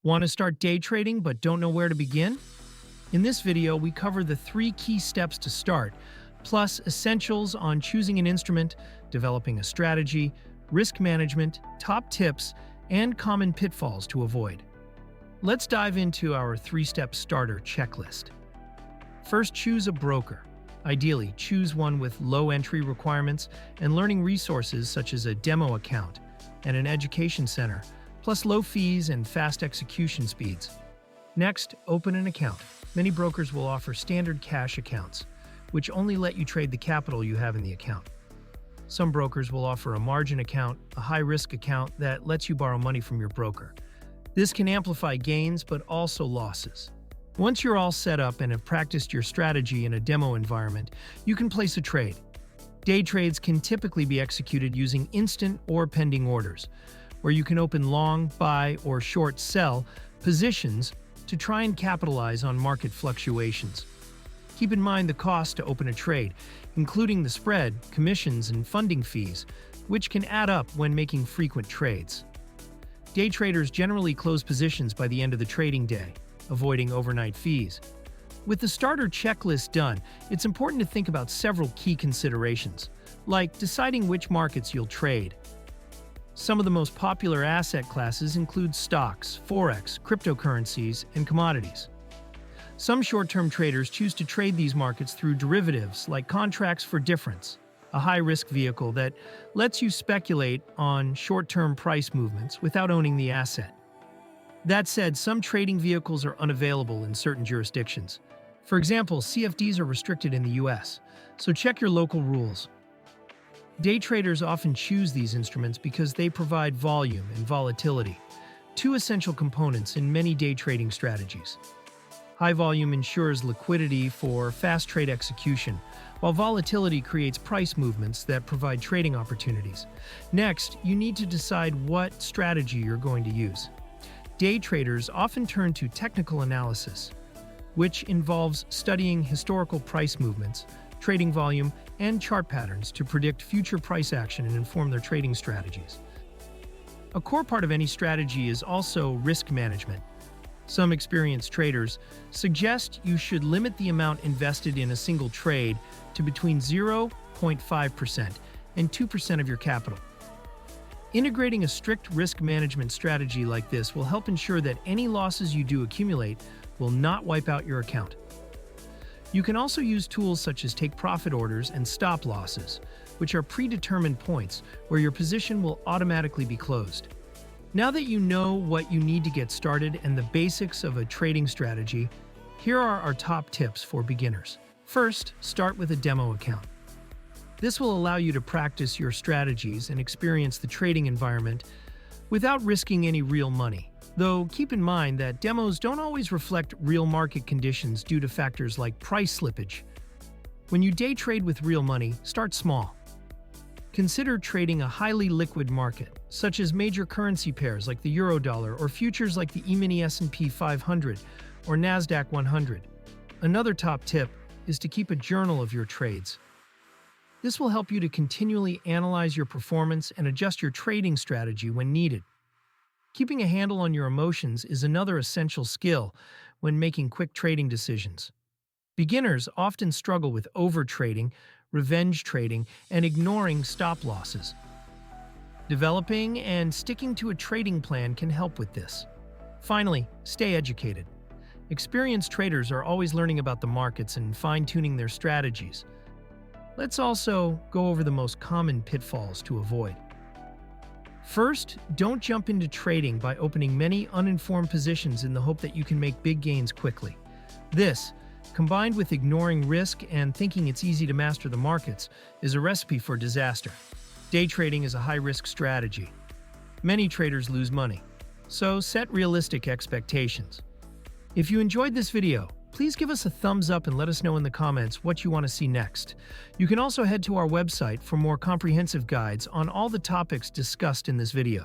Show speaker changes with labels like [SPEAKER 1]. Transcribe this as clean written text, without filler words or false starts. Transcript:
[SPEAKER 1] Want to start day trading but don't know where to begin? In this video, we cover the 3 key steps to start, plus essentials on choosing an instrument, developing a strategy, risk management, top tips, and common pitfalls to avoid. Let's dive into our 3-step starter checklist. First, choose a broker. Ideally, choose one with low entry requirements and learning resources such as a demo account and an education center, plus low fees and fast execution speeds. Next, open an account. Many brokers will offer standard cash accounts, which only let you trade the capital you have in the account. Some brokers will offer a margin account, a high-risk account that lets you borrow money from your broker. This can amplify gains but also losses. Once you're all set up and have practiced your strategy in a demo environment, you can place a trade. Day trades can typically be executed using instant or pending orders, where you can open long, buy, or short sell positions to try and capitalize on market fluctuations. Keep in mind the cost to open a trade, including the spread, commissions, and funding fees, which can add up when making frequent trades. Day traders generally close positions by the end of the trading day, avoiding overnight fees. With the starter checklist done, it's important to think about several key considerations, like deciding which markets you'll trade. Some of the most popular asset classes include stocks, forex, cryptocurrencies, and commodities. Some short-term traders choose to trade these markets through derivatives like contracts for difference, a high-risk vehicle that lets you speculate on short-term price movements without owning the asset. That said, some trading vehicles are unavailable in certain jurisdictions. For example, CFDs are restricted in the US, so check your local rules. Day traders often choose these instruments because they provide volume and volatility, 2 essential components in many day trading strategies. High volume ensures liquidity for fast trade execution, while volatility creates price movements that provide trading opportunities. Next, you need to decide what strategy you're going to use. Day traders often turn to technical analysis, which involves studying historical price movements, trading volume, and chart patterns to predict future price action and inform their trading strategies. A core part of any strategy is also risk management. Some experienced traders suggest you should limit the amount invested in a single trade to between 0.5% and 2% of your capital. Integrating a strict risk management strategy like this will help ensure that any losses you do accumulate will not wipe out your account. You can also use tools such as take profit orders and stop losses, which are predetermined points where your position will automatically be closed. Now that you know what you need to get started and the basics of a trading strategy, here are our top tips for beginners. First, start with a demo account. This will allow you to practice your strategies and experience the trading environment without risking any real money. Though keep in mind that demos don't always reflect real market conditions due to factors like price slippage. When you day trade with real money, start small. Consider trading a highly liquid market, such as major currency pairs like the Eurodollar or futures like the E-mini S&P 500 or Nasdaq 100. Another top tip is to keep a journal of your trades. This will help you to continually analyze your performance and adjust your trading strategy when needed. Keeping a handle on your emotions is another essential skill when making quick trading decisions. Beginners often struggle with overtrading, revenge trading, and ignoring stop losses. Developing and sticking to a trading plan can help with this. Finally, stay educated. Experienced traders are always learning about the markets and fine-tuning their strategies. Let's also go over the most common pitfalls to avoid. First, don't jump into trading by opening many uninformed positions in the hope that you can make big gains quickly. This, combined with ignoring risk and thinking it's easy to master the markets, is a recipe for disaster. Day trading is a high-risk strategy. Many traders lose money, so set realistic expectations. If you enjoyed this video, please give us a thumbs up and let us know in the comments what you want to see next. You can also head to our website for more comprehensive guides on all the topics discussed in this video.